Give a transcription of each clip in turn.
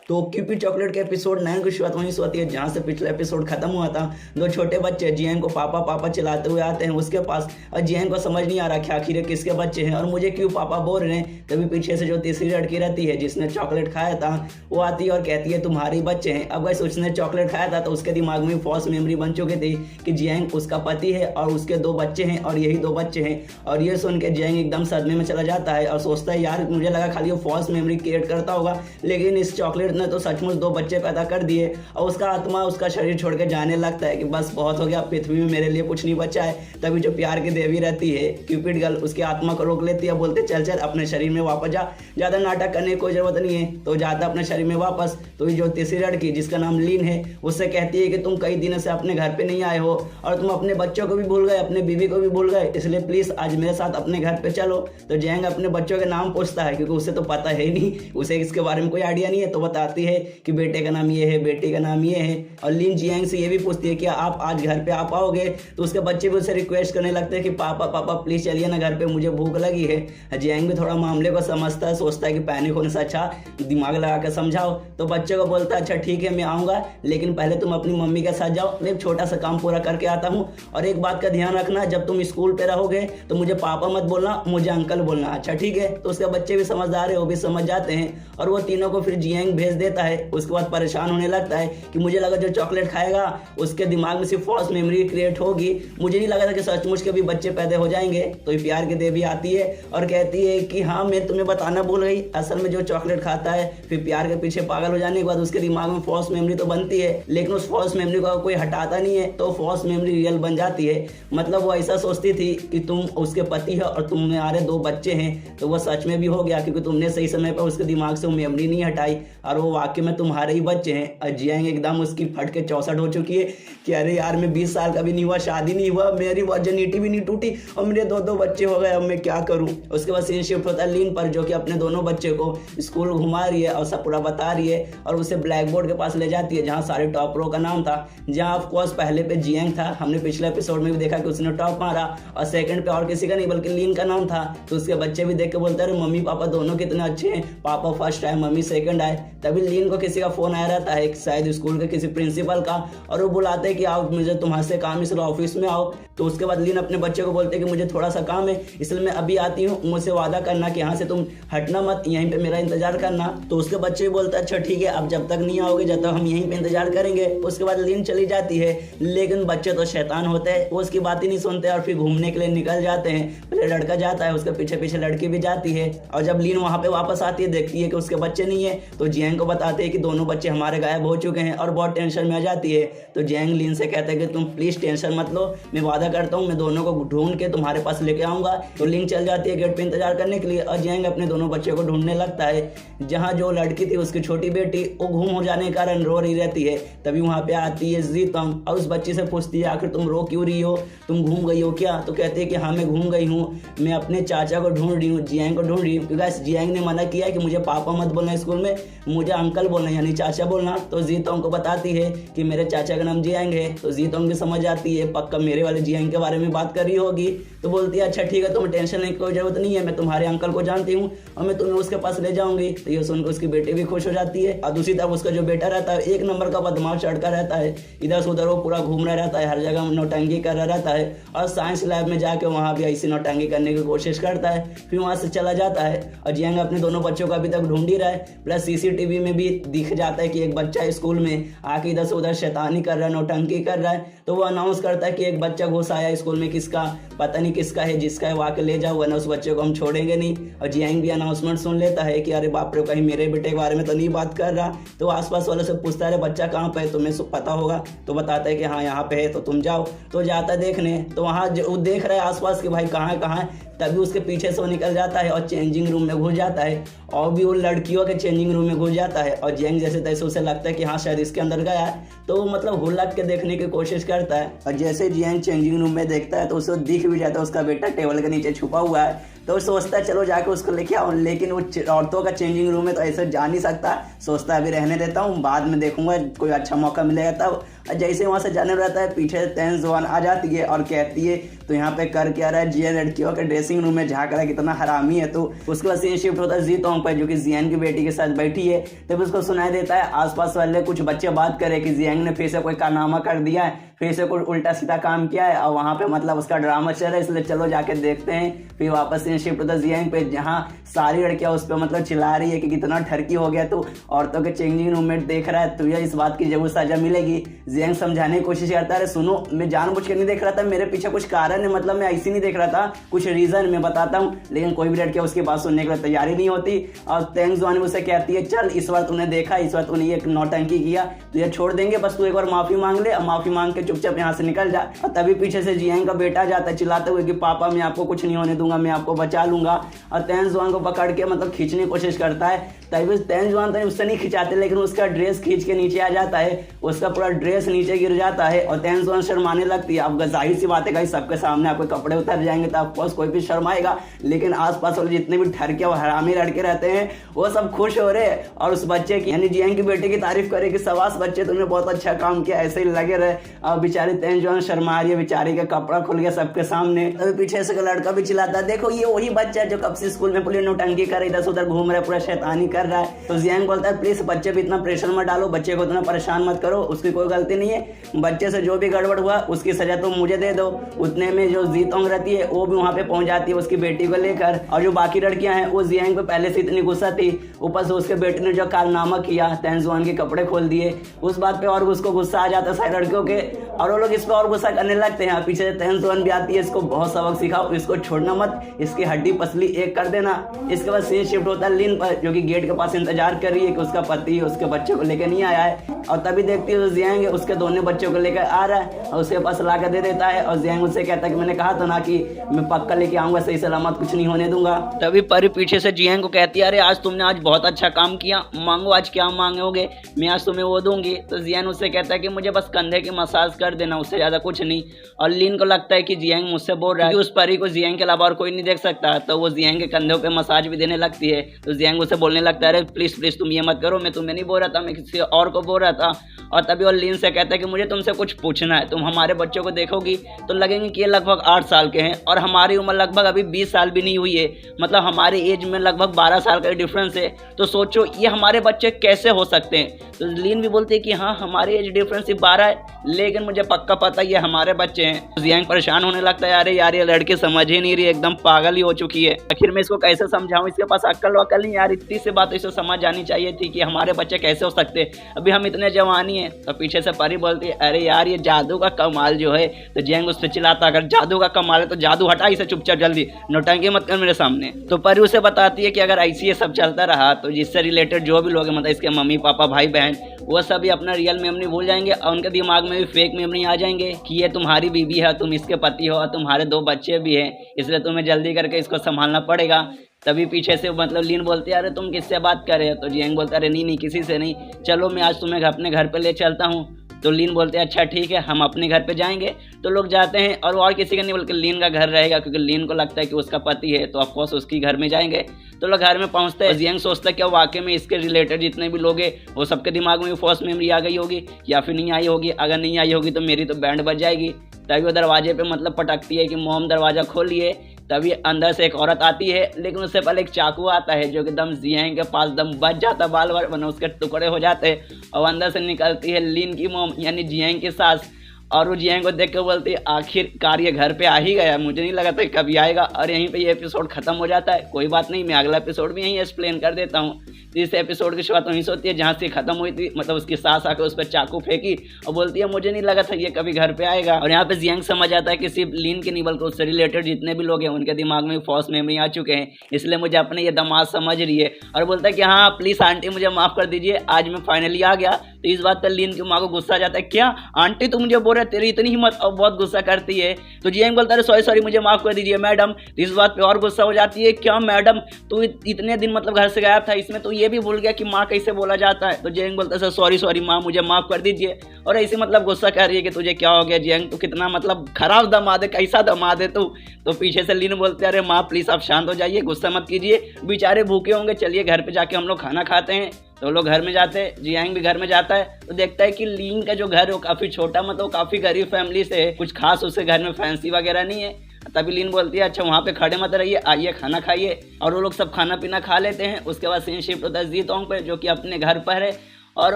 तो Cupid chocolate के episode 9 की शुरुआत वहीं से होती है जहाँ से पिछला एपिसोड खत्म हुआ था। दो छोटे बच्चे जियांग को पापा पापा चिल्लाते हुए आते हैं उसके पास, और जियांग को समझ नहीं आ रहा कि आखिर किसके बच्चे हैं और मुझे क्यों पापा बोल रहे हैं। तभी पीछे से जो तीसरी लड़की रहती है जिसने चॉकलेट खाया था वो आती है और कहती है तुम्हारे बच्चे हैं। अब गाइस उसने चॉकलेट खाया था तो उसके दिमाग में फॉल्स मेमोरी बन चुकी थी कि जियांग उसका पति है और उसके दो बच्चे हैं और यही दो बच्चे हैं। और ये सुन के जियांग एकदम सदमे में चला जाता है और सोचता है यार मुझे लगा खाली वो फॉल्स मेमोरी क्रिएट करता होगा, लेकिन इस चॉकलेट ने तो सचमुच दो बच्चे पैदा कर दिए। और उसका आत्मा उसका शरीर छोड़ के जाने लगता है कि बस बहुत हो गया, पृथ्वी में मेरे लिए कुछ नहीं बचा है। तभी जो प्यार की देवी रहती है क्यूपिड गर्ल उसकी आत्मा को रोक लेती है, बोलते चल चल अपने शरीर में वापस जा, ज़्यादा नाटक करने की कोई जरूरत नहीं है। तो जाता अपने शरीर में वापस। तो ये जो तीसरी लड़की जिसका नाम लीन है उससे कहती है कि तुम कई दिनों से अपने घर पे नहीं आए हो और तुम अपने बच्चों को भी भूल गए, अपने बीवी को भी भूल गए, इसलिए प्लीज आज मेरे साथ अपने घर पे चलो। तो जियांग अपने बच्चों के नाम पूछता है क्योंकि उसे तो पता है ही नहीं, उसे इसके बारे में कोई आइडिया नहीं है। तो बताती है कि बेटे का नाम ये है, बेटी का नाम ये है। और लीन जियांग से ये भी पूछती है कि आप आज घर पे आ पाओगे। तो उसके बच्चे भी उसे रिक्वेस्ट करने लगते हैं कि पापा पापा प्लीज चलिए ना घर पे, मुझे भूख लगी है। जियांग भी थोड़ा मामले को समझता है, सोचता है कि पैनिक होने से अच्छा दिमाग लगा कर समझाओ। तो बच्चे को बोलता है अच्छा ठीक है मैं आऊँगा, लेकिन पहले तुम अपनी मम्मी के साथ जाओ, मैं एक छोटा सा काम पूरा करके आता हूँ। और एक बात का ध्यान रखना, जब तुम स्कूल पे रहोगे तो मुझे पापा मत बोलना, मुझे अंकल बोलना। अच्छा ठीक है। तो उसके बच्चे भी समझदार है, वो भी समझ जाते हैं और वो तीनों को फिर जियांग भेज देता है। उसके बाद परेशान होने लगता है कि मुझे लगा जो चॉकलेट खाएगा उसके दिमाग में सिर्फ फॉल्स मेमोरी क्रिएट होगी, मुझे नहीं लगा था कि सचमुच के भी बच्चे पैदा हो जाएंगे। तो ये प्यार की देवी आती है और कहती है कि हाँ मैं तुम्हें बताना भूल गई, असल में जो चॉकलेट खाता है फिर प्यार के पीछे पागल हो जाने के बाद उसके दिमाग में फॉल्स मेमोरी तो बनती है, लेकिन उस फॉल्स मेमोरी को कोई हटाता नहीं है तो फॉल्स मेमोरी रियल बन जाती है। मतलब वो ऐसा सोचती थी कि तुम उसके पति है और तुम्हारे दो बच्चे हैं, तो वो सच में भी हो गया क्योंकि तुमने सही समय पर उसके दिमाग से वो मेमोरी नहीं हटाई और वो वाकई में तुम्हारे ही बच्चे हैं। और जियांग एकदम उसकी फट के 64 हो चुकी है कि अरे यार मैं 20 साल का भी नहीं हुआ, शादी नहीं हुआ, मेरी वर्जिनिटी भी नहीं टूटी और मेरे दो बच्चे हो गए, अब मैं क्या करूं। उसके बाद सीन शिफ्ट होता है लीन पर जो कि अपने दोनों बच्चे को स्कूल घुमा रही है और सब पूरा बता रही है और उसे ब्लैक बोर्ड के पास ले जाती है जहाँ सारे टॉपरों का नाम था, जहाँ ऑफकोर्स पहले पे जियांग था। हमने पिछले एपिसोड में भी देखा कि उसने टॉप मारा और सेकंड पे और किसी का नहीं बल्कि लीन का नाम था। तो उसके बच्चे भी देख के बोलते हैं मम्मी पापा दोनों कितने अच्छे हैं, पापा फर्स्ट आए मम्मी सेकंड आए। तभी लीन को किसी का फोन आया रहता है शायद स्कूल के किसी प्रिंसिपल का और वो बुलाते हैं कि आओ मुझे तुम्हारे से काम इसलिए ऑफिस में आओ। तो उसके बाद लीन अपने बच्चे को बोलते हैं कि मुझे थोड़ा सा काम है इसलिए मैं अभी आती हूँ, मुझसे वादा करना कि यहाँ से तुम हटना मत, यहीं पे मेरा इंतजार करना। तो उसके बच्चे बोलते हैं अच्छा ठीक है, अब जब तक नहीं आओगे जब तक हम यहीं पे इंतजार करेंगे। उसके बाद लीन चली जाती है, लेकिन बच्चे तो शैतान होते हैं, वो उसकी बात ही नहीं सुनते और फिर घूमने के लिए निकल जाते हैं। पहले लड़का जाता है, उसके पीछे पीछे लड़की भी जाती है और जब लीन वहाँ पे वापस आती है देखती है कि उसके बच्चे नहीं है तो जियांग को बताते हैं कि दोनों बच्चे हमारे गायब हो चुके हैं और बहुत टेंशन में आ जाती है। तो जियांग लीन से कहता है कि तुम प्लीज टेंशन मत लो, मैं वादा करता हूँ मैं दोनों को ढूंढ के तुम्हारे पास लेके आऊंगा। तो लीन चल जाती है गेट पे इंतजार करने के लिए और जियांग अपने दोनों बच्चों को ढूंढने लगता है। जहाँ जो लड़की थी उसकी छोटी बेटी वो गुम हो जाने के कारण रो रही रहती है। तभी वहाँ पे आती है जीतम और उस बच्ची से पूछती है आखिर तुम रो क्यों रही हो, तुम घूम गई हो क्या। तो कहती है कि हाँ मैं घूम गई हूँ, मैं अपने चाचा को ढूंढ रही हूँ, जियांग को ढूंढ रही हूँ। क्योंकि जियांग ने मना किया है कि मुझे पापा मत बोलना स्कूल में, मुझे अंकल बोलना यानी चाचा बोलना। तो जीतोंग को बताती है कि मेरे चाचा का नाम जियांग है। तो जीतोंग भी समझ आती है पक्का मेरे वाले जियांग के बारे में बात कर रही होगी। तो बोलती है अच्छा ठीक है तुम्हें टेंशन लेने की कोई जरूरत नहीं है, मैं तुम्हारे अंकल को जानती हूँ और मैं तुम्हें उसके पास ले जाऊंगी। तो ये सुनकर उसकी बेटी भी खुश हो जाती है और दूसरी तरफ उसका जो बेटा रहता है एक नंबर का बदमाश लड़का रहता है, इधर से उधर वो पूरा घूम रहा रहता है, हर जगह नौटंकी कर रहा रहता है और साइंस लैब में जाके वहाँ भी ऐसी नौटंकी करने की कोशिश करता है। फिर वहाँ से चला जाता है और जियांग अपने दोनों बच्चों को अभी तक ढूंढ ही रहा है। प्लस सीसीटीवी में भी दिख जाता है कि एक बच्चा स्कूल में आके इधर से उधर शैतानी कर रहा है, नौटंकी कर रहा है। तो वो अनाउंस करता है कि एक बच्चा घुस आया स्कूल में, किसका पता नहीं किसका है, जिसका है वो आके ले जाओ वरना उस बच्चे को हम छोड़ेंगे नहीं। और जियांग भी अनाउंसमेंट सुन लेता है कि अरे बाप रे कहीं मेरे बेटे के बारे में तो नहीं बात कर रहा। तो आसपास वालों से पूछता है बच्चा कहाँ पे है, तुम्हें पता होगा। तो बताता है कि हाँ यहाँ पे है, तो तुम जाओ। तो जाता है देखने, तो वहाँ वो देख रहा है आसपास कि भाई कहाँ है कहाँ है। तभी उसके पीछे से वो निकल जाता है और चेंजिंग रूम में घुस जाता है और भी वो लड़कियों के चेंजिंग रूम में घुस जाता है। और जियांग जैसे तैसे उसे लगता है कि हाँ शायद इसके अंदर गया है, तो वो मतलब हुलक के देखने की कोशिश करता है। और जैसे जियांग चेंजिंग रूम में देखता है तो उसे दिख भी जाता है उसका बेटा टेबल के नीचे छुपा हुआ है। तो वो सोचता है चलो जाके उसको लेके आओ, लेकिन वो औरतों का चेंजिंग रूम है तो ऐसे जा नहीं सकता, सोचता है अभी रहने देता हूँ, बाद में देखूंगा कोई अच्छा मौका मिलेगा तब। जैसे वहाँ से जाने रहता है पीछे तेन जुआन आ जाती है और कहती है तो यहाँ पे कर क्या रहा है, जियान लड़कियों के ड्रेसिंग रूम में झाँक रहा है, कितना हरामी है। तो उसके बाद सीन शिफ्ट होता है जीतोंग पर, जो कि जियान की बेटी के साथ बैठी है। तब उसको सुनाई देता है आसपास वाले कुछ बच्चे बात करे कि जियांग ने फिर से कोई कारनामा कर दिया है, फिर से कोई उल्टा सीधा काम किया है और वहाँ पे मतलब उसका ड्रामा चल रहा है, इसलिए चलो जाके देखते हैं। फिर वापस सीन शिफ्ट होता है जियांग पे, जहाँ सारी लड़कियां उस पर मतलब चिल्ला रही है कि कितना ठरकी हो गया तू, औरतों के चेंजिंग रूम में देख रहा है, तुझे इस बात की जरूर सजा मिलेगी। जियांग समझाने की कोशिश करता है, अरे सुनो मैं जानबूझ के नहीं देख रहा था, मेरे पीछे कुछ कारण है, मतलब मैं ऐसे नहीं देख रहा था, कुछ रीजन मैं बताता हूँ। लेकिन कोई भी लड़कियां उसकी बात सुनने के लिए तैयारी नहीं होती और तेंग जुआन उसे कहती है चल इस बार तूने देखा, इस बार तूने ये नौटंकी किया, तुझे छोड़ देंगे, बस तू एक बार माफी मांग ले और माफी मांग के चुपचाप यहाँ से निकल जा। और तभी पीछे से जियांग का बेटा जाता है चिल्लाते हुए कि पापा मैं आपको कुछ नहीं होने दूंगा, मैं आपको बचा लूंगा। और तेंग जुआन को पकड़ के मतलब खींचने की कोशिश करता है, तभी तेंग जुआन तो उससे नहीं खिंचाते, लेकिन उसका ड्रेस खींच के नीचे आ जाता है, उसका पूरा ड्रेस नीचे गिर जाता है और तेंग जुआन शर्माने लगती है। अब जाहिर सी बात है गाइस, सबके सामने आपके कपड़े उतर जाएंगे तो ऑफकोर्स कोई भी शर्माएगा, लेकिन आसपास वाले जितने भी ठरके और हरामी लड़के रहते हैं वो सब खुश हो रहे और उस बच्चे की यानी जियांग की बेटे की तारीफ करे कि शाबाश बच्चे तुमने बहुत अच्छा काम किया, ऐसे ही लगे रहे। अब बेचारी तेंग जुआन शर्मा रही है, बेचारी का कपड़ा खुल गया सबके सामने। तभी पीछे से लड़का भी चिल्लाता है देखो ये वही बच्चा है जो कब से स्कूल में पूरी नौटंकी कर इधर उधर घूम रहा है, पूरा शैतानी कर रहा है। तो जियांग बोलता है प्लीज बच्चे पे इतना प्रेशर मत डालो, बच्चे को इतना परेशान मत करो, उसकी कोई गलती नहीं है, बच्चे से जो भी गड़बड़ हुआ उसकी सजा तुम मुझे दे दो। उतने में जो जीतोंग रहती है वो भी वहाँ पे पहुंच जाती है उसकी बेटी को लेकर, और जो बाकी लड़कियां हैं वो जियांग पे पहले से इतनी गुस्सा थी, ऊपर से उसके बेटे ने जो कारनामा किया तेंग जुआन के कपड़े खोल दिए, उस बात पे और उसको गुस्सा आ जाता है सारे लड़कियों के, और वो लोग इस पे और गुस्सा करने लगते हैं। पीछे से तेंग जुआन भी आती है, इसको बहुत सबक सिखाओ, इसको छोड़ना मत, इसकी हड्डी पसली एक कर देना। इसके बाद सीन शिफ्ट होता है लिन पर, जो कि गेट के पास इंतजार कर रही है कि उसका पति उसके बच्चे को लेकर नहीं आया है, और तभी देखती है जियांग उसके दोनों बच्चों को लेकर आ रहा है और उसके पास ला कर दे देता है, और जियांग उससे कहता है कि मैंने कहा था ना कि मैं पक्का लेके आऊंगा, सही सलामत कुछ नहीं होने दूंगा। तभी परी पीछे से जियांग को कहती है अरे आज तुमने आज बहुत अच्छा काम किया, मांगो आज क्या मांगोगे, मैं आज तुम्हें वो दूंगी। तो जियांग उससे कहता है कि मुझे बस कंधे की मसाज कर देना, उससे ज्यादा कुछ नहीं। और लिन को लगता है कि जियांग मुझसे बोल रहा है कि उस परी को जियांग के अलावा और कोई नहीं देख सकता, तो वो जियांग के कंधों पे मसाज भी देने लगती है। तो जियांग उसे बोलने लगता है अरे प्लीज प्लीज तुम ये मत करो, मैं तुम्हें नहीं बोल रहा था, मैं किसी और को बोल रहा था। और तभी वो लिन से कहता है कि मुझे तुमसे कुछ पूछना है, तुम हमारे बच्चों को देखोगी तो लगेंगे कि ये लगभग 8 साल के हैं और हमारी उम्र लगभग अभी 20 साल भी नहीं हुई है, मतलब हमारी एज में लगभग 12 साल का डिफरेंस है, तो सोचो ये हमारे बच्चे कैसे हो सकते हैं। तो लिन भी बोलती है कि हाँ हमारी एज डिफरेंस सिर्फ 12 है, लेकिन मुझे पक्का पता ये हमारे बच्चे हैं। तो जियांग परेशान होने लगता है, अरे यार ये लड़की समझ ही नहीं रही, एकदम पागल ही हो चुकी है, आखिर मैं इसको कैसे समझाऊं, इसके पास अक्ल वक्ल नहीं यार, इतनी सी बात इसे समझ जानी चाहिए थी कि हमारे बच्चे कैसे हो सकते, अभी हम इतने जवानी हैं। तो पीछे से परी बोलती है अरे यार ये जादू का कमाल जो है। तो जियांग उससे चिल्लाता अगर जादू का कमाल है तो जादू हटा इसे चुपचाप, जल्दी नौटंकी मत कर मेरे सामने। तो परी उसे बताती है कि अगर ऐसी ये सब चलता रहा तो जिससे रिलेटेड जो भी लोग हैं, मतलब इसके मम्मी पापा भाई बहन, वो सभी अपना रियल मेमोरी भूल जाएंगे और उनके दिमाग में भी फेक मेमोरी आ जाएंगे कि ये तुम्हारी बीबी है, तुम इसके पति हो और तुम्हारे 2 बच्चे भी हैं, इसलिए तुम्हें जल्दी करके इसको संभालना पड़ेगा। तभी पीछे से मतलब लिन बोलती है अरे तुम किससे बात कर रहे हो। तो जियांग बोलता है अरे नहीं किसी से नहीं, चलो मैं आज तुम्हें अपने घर पे ले चलता हूँ। तो लिन बोलते हैं अच्छा ठीक है हम अपने घर पे जाएंगे। तो लोग जाते हैं और वो और किसी का नहीं बल्कि लिन का घर रहेगा, क्योंकि लिन को लगता है कि उसका पति है, तो ऑफकोर्स उसकी घर में जाएंगे। तो लोग घर में पहुंचते हैं, जियांग सोचता है कि वाकई में इसके रिलेटेड जितने भी लोग हैं वो सबके दिमाग में फर्स्ट मेमोरी आ गई होगी या फिर नहीं आई होगी, अगर नहीं आई होगी तो मेरी तो बैंड बज जाएगी। तभी वो दरवाजे पे मतलब पटकती है कि मोम दरवाज़ा खोलिए। तभी अंदर से एक औरत आती है, लेकिन उससे पहले एक चाकू आता है जो कि दम जियांग के पास दम बच जाता, बाल बाल बना उसके टुकड़े हो जाते हैं, और अंदर से निकलती है लिन की मोम यानी जियांग की सास, और वो जियांग को देख के बोलती है आखिरकार ये घर पे आ ही गया, मुझे नहीं लगा था कभी आएगा। और यहीं पे ये एपिसोड खत्म हो जाता है। कोई बात नहीं, मैं अगला एपिसोड भी यहीं एक्सप्लेन कर देता हूँ। इस एपिसोड की शुरुआत वहीं से होती है जहाँ से खत्म हुई थी, मतलब उसकी सास आकर उस पर चाकू फेंकी और बोलती है मुझे नहीं लगा था ये कभी घर पे आएगा। और यहाँ पे जियांग समझ आता है कि सिर्फ लिन के नहीं बल्कि उससे रिलेटेड जितने भी लोग हैं उनके दिमाग में फॉल्स मेमोरी आ चुके हैं, इसलिए मुझे अपने ये दामाद समझ रही है। और बोलता है कि हाँ प्लीज़ आंटी मुझे माफ़ कर दीजिए, आज मैं फाइनली आ गया। तो इस बात पर लिन की माँ को गुस्सा आ जाता है, क्या आंटी तुम मुझे बोल रहे तेरी इतनी हिम्मत, और बहुत गुस्सा करती है। तो जियांग बोलता है सॉरी सॉरी मुझे माफ़ कर दीजिए मैडम। इस बात पे और गुस्सा हो जाती है, क्या मैडम तू इतने दिन मतलब घर से गायब था, इसमें तो ये ये भी भूल गया कि माँ कैसे बोला जाता है। तो जियांग बोलता है सर सॉरी माँ, मुझे माफ़ कर दीजिए। और ऐसे मतलब गुस्सा कर रही है कि तुझे क्या हो गया जियांग, तू कितना मतलब खराब दामाद है, कैसा दामाद है तू। तो पीछे से लीन बोलते हैं अरे माँ प्लीज़ आप शांत हो जाइए, गुस्सा मत कीजिए, बेचारे भूखे होंगे, चलिए घर पे जाके हम लोग खाना खाते हैं। तो लोग घर में जाते हैं, जियांग भी घर में जाता है तो देखता है कि लीन का जो घर है वो काफ़ी छोटा, मतलब काफ़ी गरीब फैमिली से है, कुछ खास उसके घर में फैंसी वगैरह नहीं है। तभी लीन बोलती है अच्छा वहाँ पे खड़े मत रहिए, आइए खाना खाइए। और वो लोग सब खाना पीना खा लेते हैं। उसके बाद सीन शिफ्ट होता है जीतोंग पे, जो कि अपने घर पर है और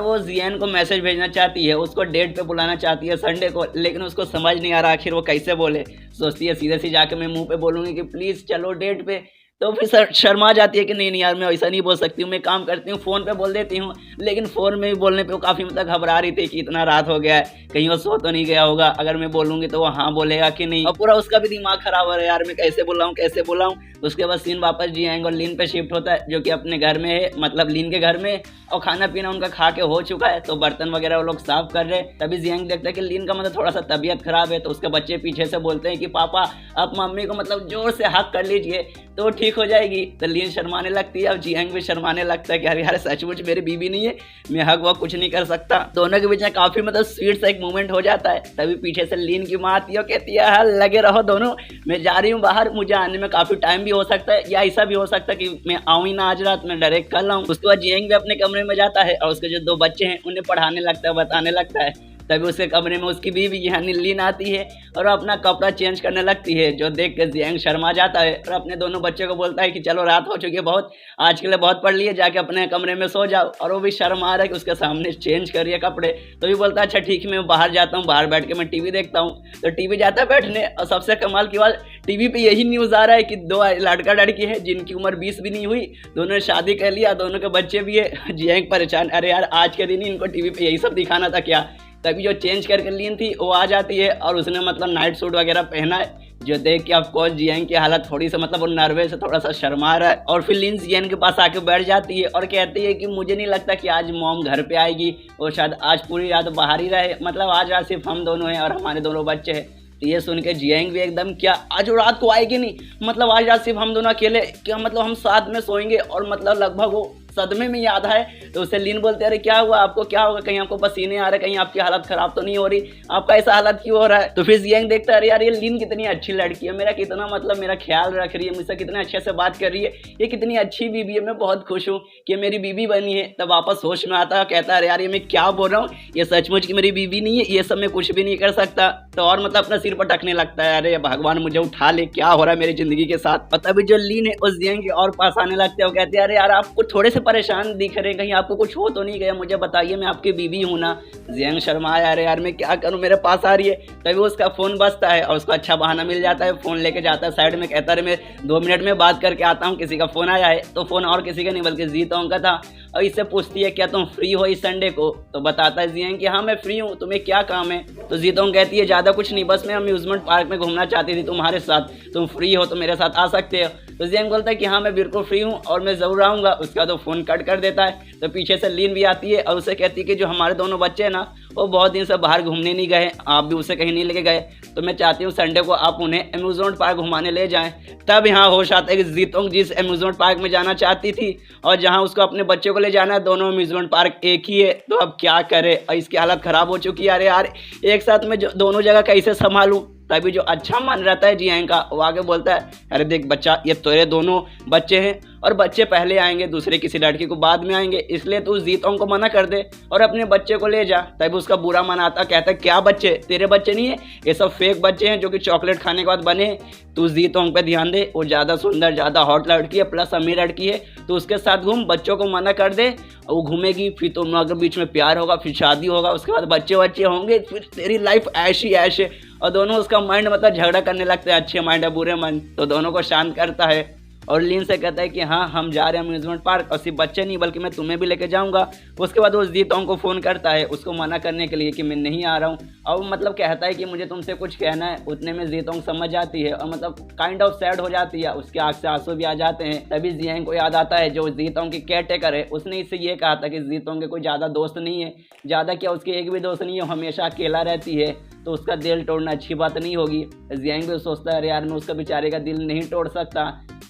वो जियान को मैसेज भेजना चाहती है, उसको डेट पे बुलाना चाहती है संडे को, लेकिन उसको समझ नहीं आ रहा आखिर वो कैसे बोले। सोचती है सीधे सी जाके मैं मुंह पे बोलूँगी कि प्लीज़ चलो डेट पे। तो फिर शर्मा जाती है कि नहीं यार मैं ऐसा नहीं बोल सकती हूँ, मैं काम करती हूँ, फ़ोन पे बोल देती हूँ। लेकिन फ़ोन में भी बोलने पे वो काफ़ी मतलब घबरा रही थी कि इतना रात हो गया है, कहीं वो सो तो नहीं गया होगा, अगर मैं बोलूँगी तो वो हाँ बोलेगा कि नहीं। और पूरा उसका भी दिमाग खराब हो रहा है यार, मैं कैसे बुलाऊँ। उसके बाद सीन वापस जियांग और लीन पे शिफ्ट होता है, जो कि अपने घर में है, मतलब लीन के घर में। और खाना पीना उनका खा के हो चुका है, तो बर्तन वगैरह वो लोग साफ कर रहे हैं। तभी जियांग देखता है कि लीन का मतलब थोड़ा सा तबीयत खराब है। तो उसके बच्चे पीछे से बोलते हैं कि पापा आप मम्मी को मतलब जोर से हक कर लीजिए तो ठीक हो जाएगी। तो लीन शर्माने लगती है और जियांग भी शर्माने लगता है कि अरे यार सचमुच मेरी बीवी नहीं है, मैं हक वक कुछ नहीं कर सकता। दोनों के बीच में काफी मतलब स्वीट सा एक मोमेंट हो जाता है। तभी पीछे से लीन की माँ आती है, कहती है हाँ लगे रहो दोनों, मैं जा रही हूँ बाहर, मुझे आने में काफी टाइम भी हो सकता है, या ऐसा भी हो सकता है कि मैं आऊँ ही ना आज रात में, डायरेक्ट कल आऊँ। उसके बाद जियांग भी अपने कमरे में जाता है और उसके जो दो बच्चे हैं उन्हें पढ़ाने लगता है, बताने लगता है। तभी उसके कमरे में उसकी बीवी यानी लीन आती है और अपना कपड़ा चेंज करने लगती है, जो देख कर जियांग शर्मा जाता है और अपने दोनों बच्चों को बोलता है कि चलो रात हो चुकी है बहुत, आज के लिए बहुत पढ़ लिए, जाके अपने कमरे में सो जाओ। और वो भी शर्मा रहा है कि उसके सामने चेंज करिए कपड़े। तो भी बोलता है अच्छा ठीक है मैं बाहर जाता हूँ, बाहर बैठ के मैं टीवी देखता हूँ। तो टीवी जाता है बैठने और सबसे कमाल की बात टीवी पे यही न्यूज़ आ रहा है कि दो लड़का लड़की है जिनकी उम्र 20 भी नहीं हुई, दोनों ने शादी कर लिया, दोनों के बच्चे भी है। जियांग परेशान, अरे यार आज के दिन ही इनको टीवी पे यही सब दिखाना था क्या। तभी जो चेंज करके लीन थी वो आ जाती है और उसने मतलब नाइट सूट वगैरह पहना है, जो देख के ऑफकोर्स जियांग की हालत थोड़ी सा मतलब वो नर्वस है, थोड़ा सा शर्मा रहा है। और फिर लीन जियांग के पास आके बैठ जाती है और कहती है कि मुझे नहीं लगता कि आज मॉम घर पे आएगी, वो शायद आज पूरी रात बाहर ही रहे, मतलब आज रात सिर्फ हम दोनों हैं और हमारे दोनों बच्चे हैं। तो ये सुन के जियांग भी एकदम क्या आज रात को आएगी नहीं, मतलब आज रात सिर्फ हम दोनों अकेले, क्या मतलब हम साथ में सोएंगे, और मतलब लगभग वो सदमे में याद है। तो उससे लीन बोलते अरे क्या हुआ आपको, क्या होगा, कहीं आपको पसीने आ रहे, कहीं आपकी हालत खराब तो नहीं हो रही, आपका ऐसा हालत क्यों हो रहा है। तो फिर जियांग देखता है अरे यार ये लीन कितनी अच्छी लड़की है, मेरा कितना मतलब मेरा ख्याल रख रही है, मुझसे कितने अच्छे से बात कर रही है, ये कितनी अच्छी बीबी है, मैं बहुत खुश हूँ कि मेरी बीबी बनी है। तब वापस होश में आता है, कहता है अरे यार ये मैं क्या बोल रहा हूँ, ये सचमुच की मेरी बीबी नहीं है, ये सब मैं कुछ भी नहीं कर सकता। तो और मतलब अपना सिर पटकने लगता है, अरे भगवान मुझे उठा ले, क्या हो रहा है मेरी जिंदगी के साथ। और तभी जो लीन है उस जियांग के और पास आने लगते हैं, वो कहते हैं अरे यार आपको थोड़े से परेशान दिख रहे, कहीं आपको कुछ हो तो नहीं गया, मुझे बताइए मैं आपकी बीवी हूँ ना। जियांग शर्माया, अरे यार मैं क्या करूँ, मेरे पास आ रही है। तभी उसका फोन बजता है और उसको अच्छा बहाना मिल जाता है, फोन लेके जाता है साइड में, कहता है मैं 2 मिनट में बात करके आता हूँ, किसी का फोन आया है। तो फोन और किसी का नहीं बल्कि जीतोंग का था। और इससे पूछती है क्या तुम फ्री हो इस संडे को। तो बताता है जियांग कि हाँ मैं फ्री हूँ, तुम्हें क्या काम है। तो जीतोंग कहती है ज़्यादा कुछ नहीं, बस मैं अम्यूजमेंट पार्क में घूमना चाहती थी तुम्हारे साथ, तुम फ्री हो तो मेरे साथ आ सकते हो। तो जियांग बोलता है कि हाँ मैं बिल्कुल फ्री हूँ और मैं ज़रूर आऊँगा। उसका तो फ़ोन कट कर देता है। तो पीछे से लीन भी आती है और उसे कहती है कि जो हमारे दोनों बच्चे हैं ना वो बहुत दिन से बाहर घूमने नहीं गए, आप भी उसे कहीं नहीं लेके गए, तो मैं चाहती हूँ संडे को आप उन्हें अम्यूजमेंट पार्क घुमाने ले जाएं। तब यहाँ होश आता है कि जीतोंग जिस अम्यूजमेंट पार्क में जाना चाहती थी और जहाँ उसको अपने बच्चे को ले जाना है, दोनों अम्यूजमेंट पार्क एक ही है। तो अब क्या करे, और इसकी हालत ख़राब हो चुकी है, अरे यार एक साथ में दोनों जगह कैसे संभालूँ। तभी जो अच्छा मन रहता है जियांग का वो आगे बोलता है अरे देख बच्चा, ये तेरे दोनों बच्चे हैं और बच्चे पहले आएंगे, दूसरे किसी लड़की को बाद में आएंगे, इसलिए तू जीतोंग को मना कर दे और अपने बच्चे को ले जा। तभी उसका बुरा मन आता, कहता है क्या बच्चे, तेरे बच्चे नहीं है, ये सब फेक बच्चे हैं जो कि चॉकलेट खाने के बाद बने। तू जीतोंग पे ध्यान दे, वो ज़्यादा सुंदर ज़्यादा हॉट लड़की है, प्लस अमीर लड़की है, तो उसके साथ घूम, बच्चों को मना कर दे, वो घूमेगी, फिर तुम लोगों के बीच में प्यार होगा, फिर शादी होगा, उसके बाद बच्चे होंगे, फिर तेरी लाइफ ऐश ही ऐश है। और दोनों उसका माइंड मतलब झगड़ा करने लगते हैं, अच्छे माइंड है बुरे माइंड। तो दोनों को शांत करता है और लीन से कहता है कि हाँ हम जा रहे हैं अम्यूजमेंट पार्क, और सिर्फ बच्चे नहीं बल्कि मैं तुम्हें भी लेके जाऊंगा। उसके बाद वो जीतोंग को फ़ोन करता है उसको मना करने के लिए कि मैं नहीं आ रहा हूँ, और मतलब कहता है कि मुझे तुमसे कुछ कहना है। उतने में जीतोंग समझ जाती है और मतलब काइंड ऑफ सैड हो जाती है, उसके आँख से आंसू भी आ जाते हैं। तभी जियांग को याद आता है जो जीतोंग की केयर टेकर है, उसने इससे ये कहा था कि जीतोंग के कोई ज़्यादा दोस्त नहीं है, ज़्यादा क्या उसके एक भी दोस्त नहीं है, हमेशा अकेला रहती है, तो उसका दिल तोड़ना अच्छी बात नहीं होगी। जियांग भी सोचता है अरे यार मैं उसका बेचारे का दिल नहीं तोड़ सकता।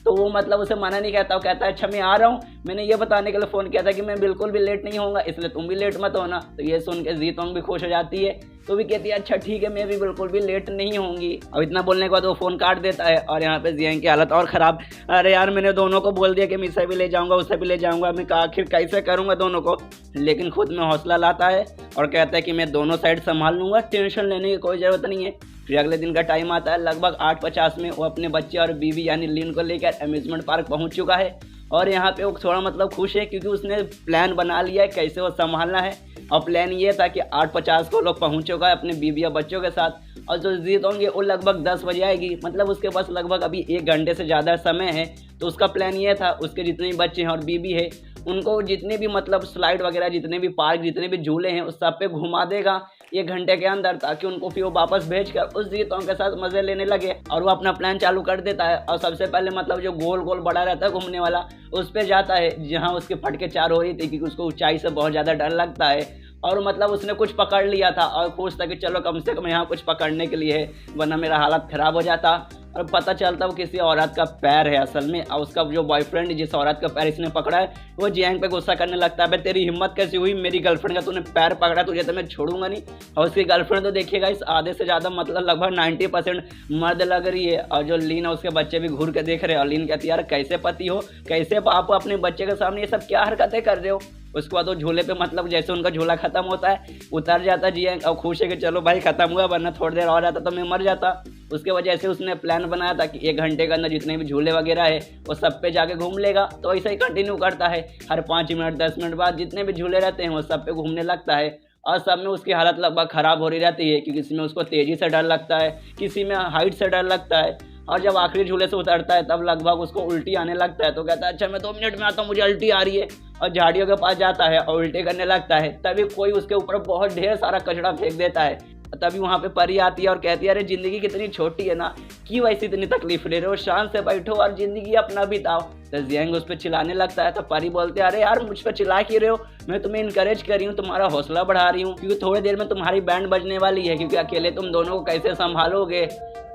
तो वो मतलब उसे मना नहीं कहता, वो कहता है अच्छा मैं आ रहा हूँ, मैंने ये बताने के लिए फ़ोन किया था कि मैं बिल्कुल भी लेट नहीं होऊंगा, इसलिए तुम भी लेट मत होना। तो ये सुन के जीतोंग भी खुश हो जाती है, तो भी कहती है अच्छा ठीक है मैं भी बिल्कुल भी लेट नहीं होंगी। अब इतना बोलने के बाद वो फ़ोन काट देता है और यहाँ पे जियांग की हालत और ख़राब। अरे यार मैंने दोनों को बोल दिया कि मैं इसे भी ले जाऊँगा उसे भी ले जाऊँगा, मैं आखिर कैसे करूँगा दोनों को। लेकिन खुद में हौसला लाता है और कहता है कि मैं दोनों साइड संभाल लूँगा, टेंशन लेने की कोई ज़रूरत नहीं है। फिर अगले दिन का टाइम आता है, लगभग 8:50 में वो अपने बच्चे और बीवी यानी लिन को लेकर अम्यूज़मेंट पार्क पहुंच चुका है। और यहाँ पे वो थोड़ा मतलब खुश है क्योंकि उसने प्लान बना लिया है कैसे वो संभालना है। और प्लान ये था कि 8:50 को लोग पहुंच चुका है अपने बीवी और बच्चों के साथ, और जो जीत होंगे वो लगभग 10 बजे आएगी, मतलब उसके पास लगभग अभी 1 घंटे से ज़्यादा समय है। तो उसका प्लान ये था उसके जितने भी बच्चे हैं और बीवी है उनको जितने भी मतलब स्लाइड वगैरह, जितने भी पार्क, जितने भी झूले हैं उस सब पे घुमा देगा 1 घंटे के अंदर, ताकि उनको फिर वो वापस भेजकर उस जीतों के साथ मज़े लेने लगे। और वो अपना प्लान चालू कर देता है और सबसे पहले मतलब जो गोल गोल बड़ा रहता है घूमने वाला उस पे जाता है जहाँ उसके फटके 4 हो रही थी, क्योंकि उसको ऊंचाई से बहुत ज़्यादा डर लगता है। और मतलब उसने कुछ पकड़ लिया था और खुश था कि चलो कम से कम यहाँ कुछ पकड़ने के लिए है, वरना मेरा हालत ख़राब हो जाता। और पता चलता वो किसी औरत का पैर है असल में, और उसका जो बॉयफ्रेंड जिस औरत का पैर इसने पकड़ा है वो जियांग पे गुस्सा करने लगता है, तेरी हिम्मत कैसी हुई मेरी गर्लफ्रेंड का तूने पैर पकड़ा, तुझे तो मैं छोड़ूंगा नहीं। और उसकी गर्लफ्रेंड तो देखिएगा इस आधे से ज़्यादा मतलब लगभग 90% मर्द लग रही है। और जो लीन है उसके बच्चे भी घूर के देख रहे हैं और लीन कहती है यार कैसे पति हो, कैसे बाप अपने बच्चे के सामने ये सब क्या हरकतें कर रहे हो। उसके बाद वो झूले पे मतलब जैसे उनका झूला खत्म होता है उतर जाता है जियांग और खुश है कि चलो भाई खत्म हुआ, वरना थोड़ी देर और आता तो मैं मर जाता। उसके वजह से उसने प्लान बनाया था कि 1 घंटे के अंदर जितने भी झूले वगैरह है वो सब पे जाके घूम लेगा। तो ऐसा ही कंटिन्यू करता है, हर 5 मिनट 10 मिनट बाद जितने भी झूले रहते हैं वो सब पे घूमने लगता है। और सब में उसकी हालत लगभग ख़राब हो रही रहती है, क्योंकि किसी में उसको तेज़ी से डर लगता है, किसी में हाइट से डर लगता है। और जब आखिरी झूले से उतरता है तब लगभग उसको उल्टी आने लगता है, तो कहता है अच्छा मैं 2 मिनट में आता हूँ मुझे उल्टी आ रही है। और झाड़ियों के पास जाता है और उल्टे करने लगता है, तभी कोई उसके ऊपर बहुत ढेर सारा कचरा फेंक देता है। तभी वहाँ पे परी आती है और कहती है अरे ज़िंदगी कितनी छोटी है ना, क्यों ऐसी इतनी तकलीफ ले रहे हो, शांत से बैठो और ज़िंदगी अपना बिताओ। तो जियांग उस पर चिल्लाने लगता है, तो परी बोलते हैं अरे यार मुझ पर चिल्ला क्यों रहे हो, मैं तुम्हें इनकरेज कर रही हूँ, तुम्हारा हौसला बढ़ा रही हूँ, क्योंकि थोड़ी देर में तुम्हारी बैंड बजने वाली है, क्योंकि अकेले तुम दोनों को कैसे संभालोगे।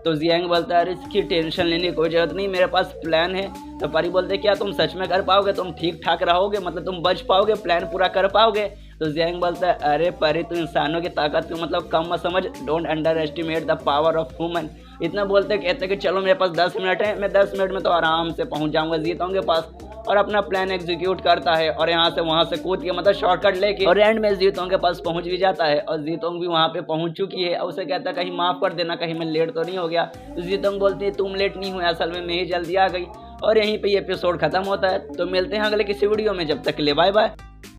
तो जियांग बोलता है अरे इसकी टेंशन लेने की कोई ज़रूरत नहीं, मेरे पास प्लान है। तो परी बोलते क्या तुम सच में कर पाओगे, तुम ठीक ठाक रहोगे, मतलब तुम बच पाओगे, प्लान पूरा कर पाओगे। तो जियांग बोलता है अरे परी तू इंसानों की ताकत को मतलब कम मत समझ, don't under estimate the power of human. इतना बोलते कहते कि चलो मेरे पास 10 मिनट है, मैं 10 मिनट में तो आराम से पहुंच जाऊंगा जीतों के पास। और अपना प्लान एग्जीक्यूट करता है और यहाँ से वहाँ से कूद के मतलब शॉर्टकट लेके और एंड में जीतोंग के पास पहुँच भी जाता है। और जीतोंग भी वहाँ पे पहुँच चुकी है और उसे कहता है कहीं माफ़ कर देना, कहीं मैं लेट तो नहीं हो गया। तो जीतोंग बोलती है तुम लेट नहीं हुए, असल में मैं ही जल्दी आ गई। और यहीं पे ये एपिसोड खत्म होता है। तो मिलते हैं अगले किसी वीडियो में, जब तक के लिए बाय बाय।